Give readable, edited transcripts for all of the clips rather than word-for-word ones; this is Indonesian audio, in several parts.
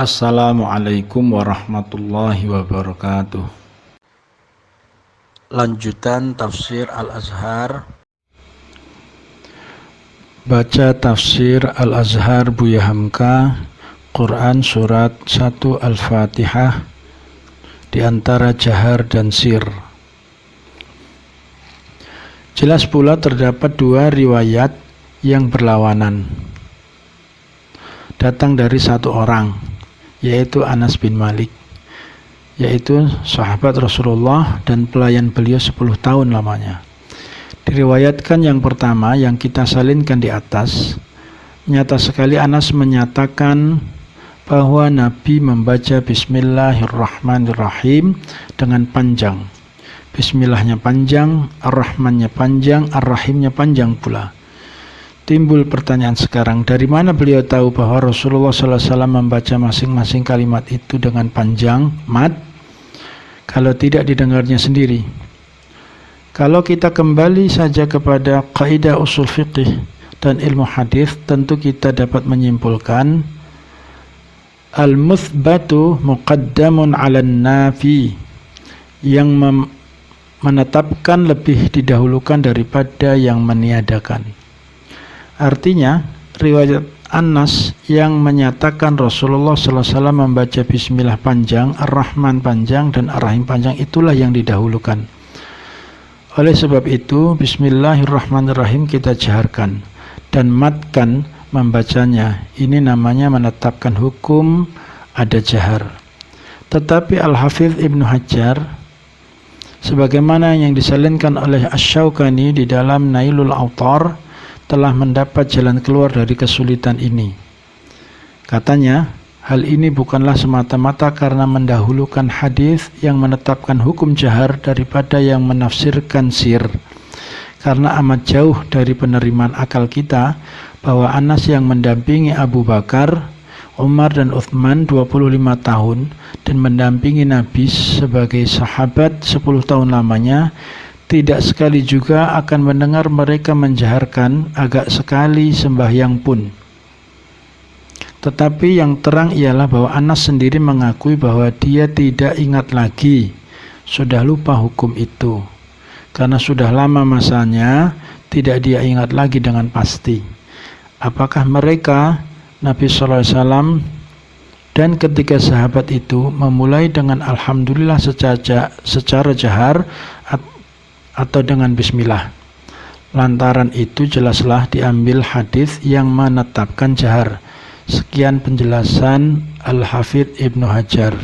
Assalamualaikum warahmatullahi wabarakatuh. Lanjutan tafsir Al-Azhar. Baca tafsir Al-Azhar Buya Hamka, Quran surat 1 Al-Fatihah, di antara jahar dan sir. Jelas pula terdapat dua riwayat yang berlawanan, datang dari satu orang, yaitu Anas bin Malik, yaitu sahabat Rasulullah dan pelayan beliau 10 tahun lamanya. Diriwayatkan yang pertama yang kita salinkan di atas, nyata sekali Anas menyatakan bahwa Nabi membaca Bismillahirrahmanirrahim dengan panjang. Bismillahnya panjang, Ar-Rahmannya panjang, Ar-Rahimnya panjang pula. Timbul pertanyaan sekarang, dari mana beliau tahu bahwa Rasulullah SAW membaca masing-masing kalimat itu dengan panjang, mad, kalau tidak didengarnya sendiri? Kalau kita kembali saja kepada kaidah usul fiqih dan ilmu hadis, tentu kita dapat menyimpulkan al-muthbatu muqaddamun 'alan nafi, yang menetapkan lebih didahulukan daripada yang meniadakan. Artinya, riwayat Anas yang menyatakan Rasulullah SAW membaca Bismillah panjang, Ar-Rahman panjang, dan Ar-Rahim panjang, itulah yang didahulukan. Oleh sebab itu, Bismillahirrahmanirrahim kita jaharkan dan matkan membacanya. Ini namanya menetapkan hukum ada jahar. Tetapi Al-Hafidh Ibnu Hajar, sebagaimana yang disalinkan oleh Asy-Syaukani di dalam Nailul Awtar, telah mendapat jalan keluar dari kesulitan ini. Katanya, hal ini bukanlah semata-mata karena mendahulukan hadis yang menetapkan hukum jahar daripada yang menafsirkan sir. Karena amat jauh dari penerimaan akal kita bahwa Anas yang mendampingi Abu Bakar, Umar dan Uthman 25 tahun dan mendampingi Nabi sebagai sahabat 10 tahun lamanya, tidak sekali juga akan mendengar mereka menjaharkan, agak sekali sembahyang pun. Tetapi yang terang ialah bahwa Anas sendiri mengakui bahwa dia tidak ingat lagi, sudah lupa hukum itu. Karena sudah lama masanya, tidak dia ingat lagi dengan pasti. Apakah mereka, Nabi SAW dan ketiga sahabat itu memulai dengan Alhamdulillah secara jahar atau dengan Bismillah? Lantaran itu jelaslah diambil hadis yang menetapkan jahar. Sekian penjelasan Al-Hafidh Ibnu Hajar.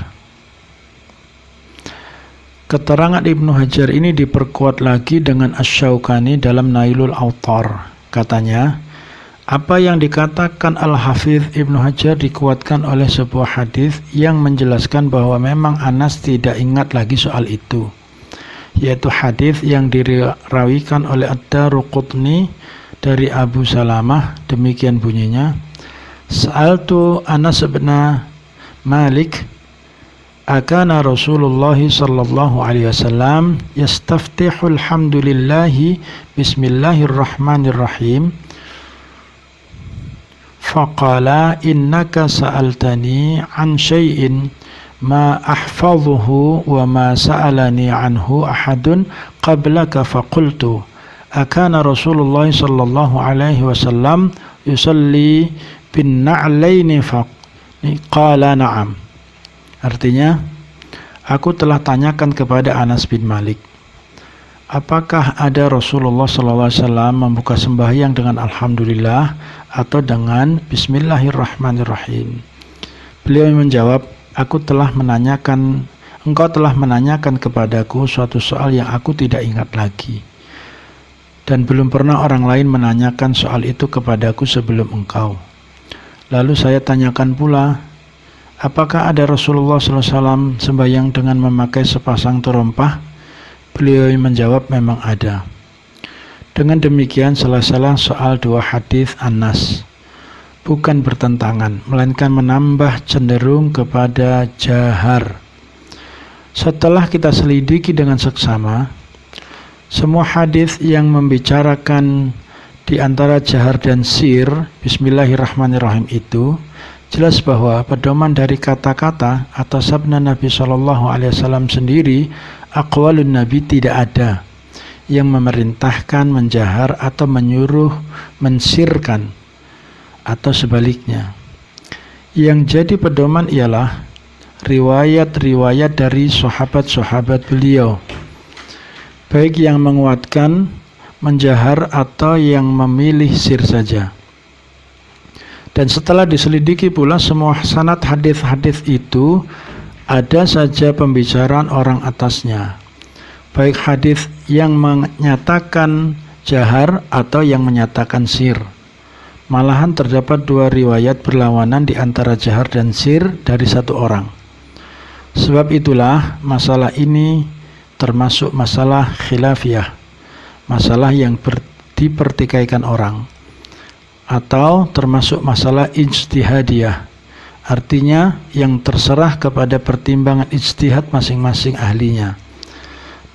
Keterangan Ibnu Hajar ini diperkuat lagi dengan Asy-Syaukani dalam Nailul Awtar. Katanya, apa yang dikatakan Al-Hafidh Ibnu Hajar dikuatkan oleh sebuah hadis yang menjelaskan bahwa memang Anas tidak ingat lagi soal itu, yaitu hadis yang dirawikan oleh Ad-Daruqutni dari Abu Salamah. Demikian bunyinya, Sa'altu Anas bin Malik, akana Rasulullah sallallahu alaihi wasallam yastaftihu alhamdulillahi bismillahirrahmanirrahim, faqala innaka sa'altani an syai'in ma ahfazuhu wa ma sa'alani anhu ahadun qablaka, faqultu akana Rasulullah sallallahu alaihi wasallam yusalli bin na'laini, faqala na'am. Artinya, aku telah tanyakan kepada Anas bin Malik, apakah ada Rasulullah SAW membuka sembahyang dengan Alhamdulillah atau dengan Bismillahirrahmanirrahim? Beliau menjawab, engkau telah menanyakan kepadaku suatu soal yang aku tidak ingat lagi, dan belum pernah orang lain menanyakan soal itu kepadaku sebelum engkau. Lalu saya tanyakan pula, apakah ada Rasulullah SAW sembahyang dengan memakai sepasang terompah? Beliau menjawab, memang ada. Dengan demikian selesailah soal dua hadis Anas. Bukan bertentangan, melainkan menambah cenderung kepada jahar. Setelah kita selidiki dengan seksama, semua hadis yang membicarakan di antara jahar dan sir Bismillahirrahmanirrahim itu Jelas bahwa pedoman dari kata-kata atau sabda Nabi SAW sendiri, aqwalun Nabi, tidak ada yang memerintahkan menjahar atau menyuruh mensirkan atau sebaliknya. Yang jadi pedoman ialah riwayat-riwayat dari sahabat-sahabat beliau, baik yang menguatkan menjahar atau yang memilih sir saja. Dan setelah diselidiki pula semua sanad hadis-hadis itu, ada saja pembicaraan orang atasnya, baik hadis yang menyatakan jahar atau yang menyatakan sir. Malahan terdapat dua riwayat berlawanan di antara jahar dan sir dari satu orang. Sebab itulah masalah ini termasuk masalah khilafiyah, masalah yang dipertikaikan orang, atau termasuk masalah ijtihadiyah, artinya yang terserah kepada pertimbangan ijtihad masing-masing ahlinya.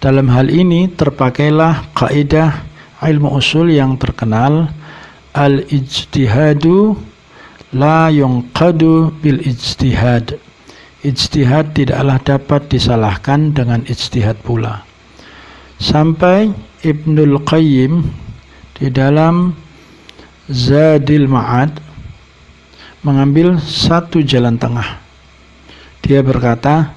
Dalam hal ini terpakailah kaidah ilmu usul yang terkenal, al-ijtihadu la yunqadu bil ijtihad. Ijtihad tidaklah dapat disalahkan dengan ijtihad pula. Sampai Ibnul Qayyim di dalam Zadil Ma'ad mengambil satu jalan tengah. Dia berkata,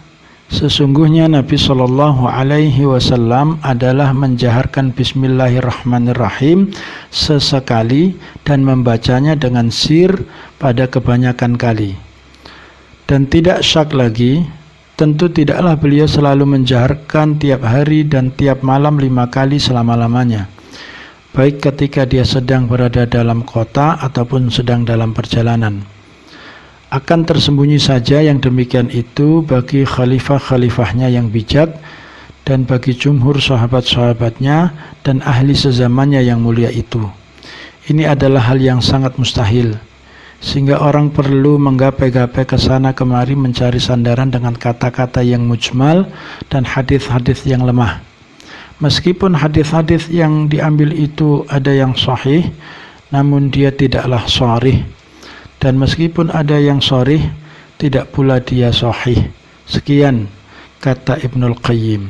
sesungguhnya Nabi SAW adalah menjaharkan Bismillahirrahmanirrahim sesekali dan membacanya dengan sir pada kebanyakan kali. Dan tidak syak lagi, tentu tidaklah beliau selalu menjaharkan tiap hari dan tiap malam 5 kali selama-lamanya, baik ketika dia sedang berada dalam kota ataupun sedang dalam perjalanan. Akan tersembunyi saja yang demikian itu bagi khalifah-khalifahnya yang bijak dan bagi jumhur sahabat-sahabatnya dan ahli sezamannya yang mulia itu. Ini adalah hal yang sangat mustahil, sehingga orang perlu menggapai-gapai ke sana kemari mencari sandaran dengan kata-kata yang mujmal dan hadis-hadis yang lemah. Meskipun hadis-hadis yang diambil itu ada yang sahih, namun dia tidaklah sharih. Dan meskipun ada yang sharih, tidak pula dia sahih. Sekian kata Ibnul Qayyim.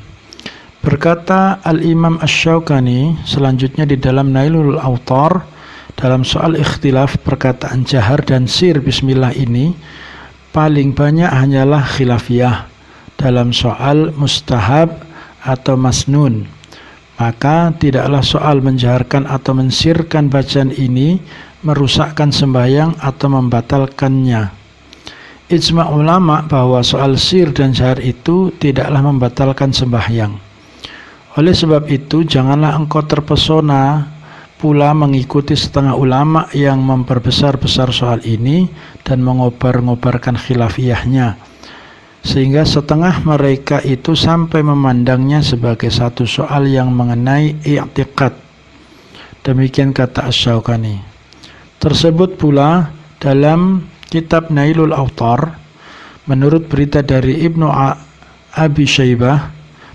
Berkata Al-Imam Asy-Syaukani selanjutnya di dalam Nailul Awtar, dalam soal ikhtilaf perkataan jahar dan sir bismillah ini, paling banyak hanyalah khilafiyah dalam soal mustahab atau masnun. Maka tidaklah soal menjaharkan atau mensirkan bacaan ini merusakkan sembahyang atau membatalkannya. Ijma' ulama bahwa soal sir dan jahar itu tidaklah membatalkan sembahyang. Oleh sebab itu, janganlah engkau terpesona pula mengikuti setengah ulama yang memperbesar-besar soal ini dan mengobar-ngobarkan khilafiyahnya, sehingga setengah mereka itu sampai memandangnya sebagai satu soal yang mengenai i'tiqad. Demikian kata Asy-Syaukani. Tersebut pula dalam kitab Nailul Awtar, menurut berita dari Ibnu Abi Syaibah,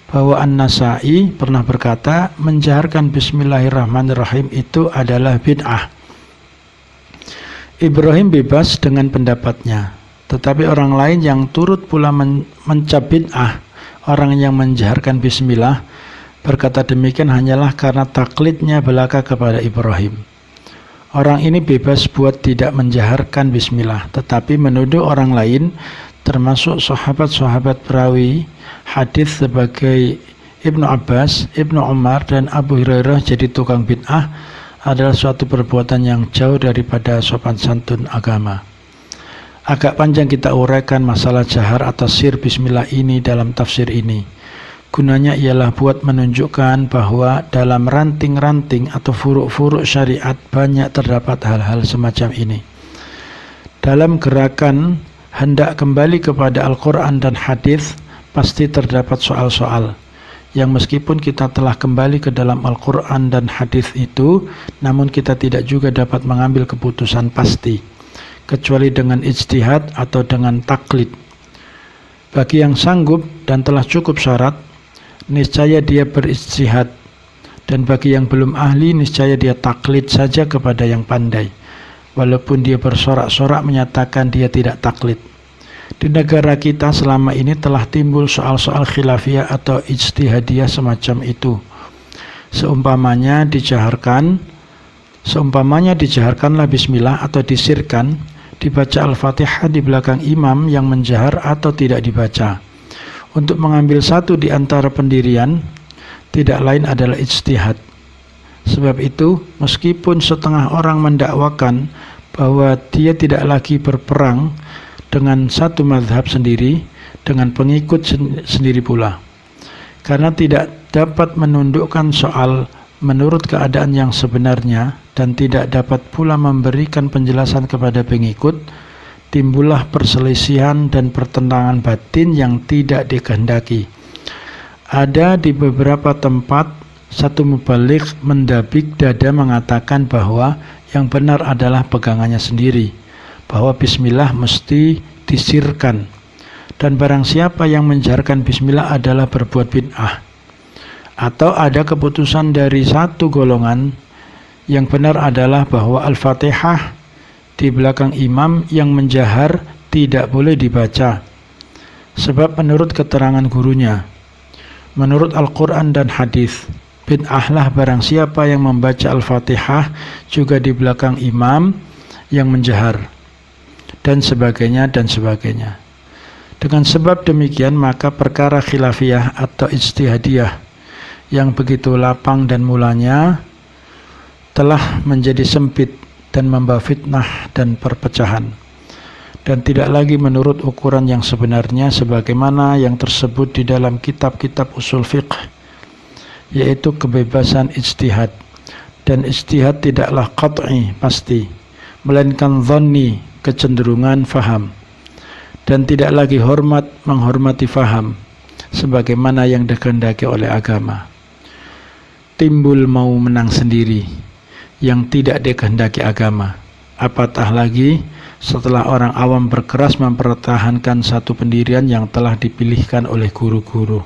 bahwa An-Nasa'i pernah berkata menjaharkan Bismillahirrahmanirrahim itu adalah bid'ah. Ibrahim bebas dengan pendapatnya, tetapi orang lain yang turut pula mencap bid'ah orang yang menjaharkan Bismillah berkata demikian hanyalah karena taklidnya belaka kepada Ibrahim. Orang ini bebas buat tidak menjaharkan Bismillah, tetapi menuduh orang lain termasuk sahabat-sahabat perawi hadis sebagai Ibnu Abbas, Ibnu Umar, dan Abu Hurairah jadi tukang bid'ah adalah suatu perbuatan yang jauh daripada sopan santun agama. Agak panjang kita uraikan masalah jahar atau sir bismillah ini dalam tafsir ini. Gunanya ialah buat menunjukkan bahwa dalam ranting-ranting atau furuk-furuk syariat banyak terdapat hal-hal semacam ini. Dalam gerakan hendak kembali kepada Al-Quran dan hadis, pasti terdapat soal-soal yang meskipun kita telah kembali ke dalam Al-Quran dan hadis itu, namun kita tidak juga dapat mengambil keputusan pasti, kecuali dengan ijtihad atau dengan taklid. Bagi yang sanggup dan telah cukup syarat, niscaya dia berijtihad, dan bagi yang belum ahli, niscaya dia taklid saja kepada yang pandai. walaupun dia bersorak-sorak menyatakan dia tidak taklid. Di negara kita selama ini telah timbul soal-soal khilafiyah atau ijtihadiyah semacam itu. Seumpamanya dijaharkanlah bismillah atau disirkan, dibaca Al-Fatihah di belakang imam yang menjahar atau tidak dibaca. Untuk mengambil satu di antara pendirian, tidak lain adalah ijtihad. Sebab itu, meskipun setengah orang mendakwakan bahwa dia tidak lagi berperang dengan satu mazhab sendiri, dengan pengikut sendiri pula, karena tidak dapat menundukkan soal menurut keadaan yang sebenarnya dan tidak dapat pula memberikan penjelasan kepada pengikut, timbullah perselisihan dan pertentangan batin yang tidak dikehendaki. Ada di beberapa tempat satu mubalik mendabik dada mengatakan bahwa yang benar adalah pegangannya sendiri, bahwa bismillah mesti disirkan, dan barang siapa yang menjaharkan bismillah adalah berbuat bid'ah. Atau ada keputusan dari satu golongan yang benar adalah bahwa Al-Fatihah di belakang imam yang menjahar tidak boleh dibaca, sebab menurut keterangan gurunya, menurut Al-Quran dan hadis, bid'ahlah barang siapa yang membaca Al-Fatihah juga di belakang imam yang menjahar, dan sebagainya dan sebagainya. Dengan sebab demikian, maka perkara khilafiyah atau ijtihadiyah yang begitu lapang dan mulanya telah menjadi sempit dan membawa fitnah dan perpecahan, dan tidak lagi menurut ukuran yang sebenarnya sebagaimana yang tersebut di dalam kitab-kitab usul fiqh, yaitu kebebasan ijtihad. Dan ijtihad tidaklah qat'i pasti, melainkan dhanni kecenderungan faham, dan tidak lagi hormat menghormati faham sebagaimana yang dikehendaki oleh agama. Timbul mau menang sendiri yang tidak dikehendaki agama, apatah lagi setelah orang awam berkeras mempertahankan satu pendirian yang telah dipilihkan oleh guru-guru.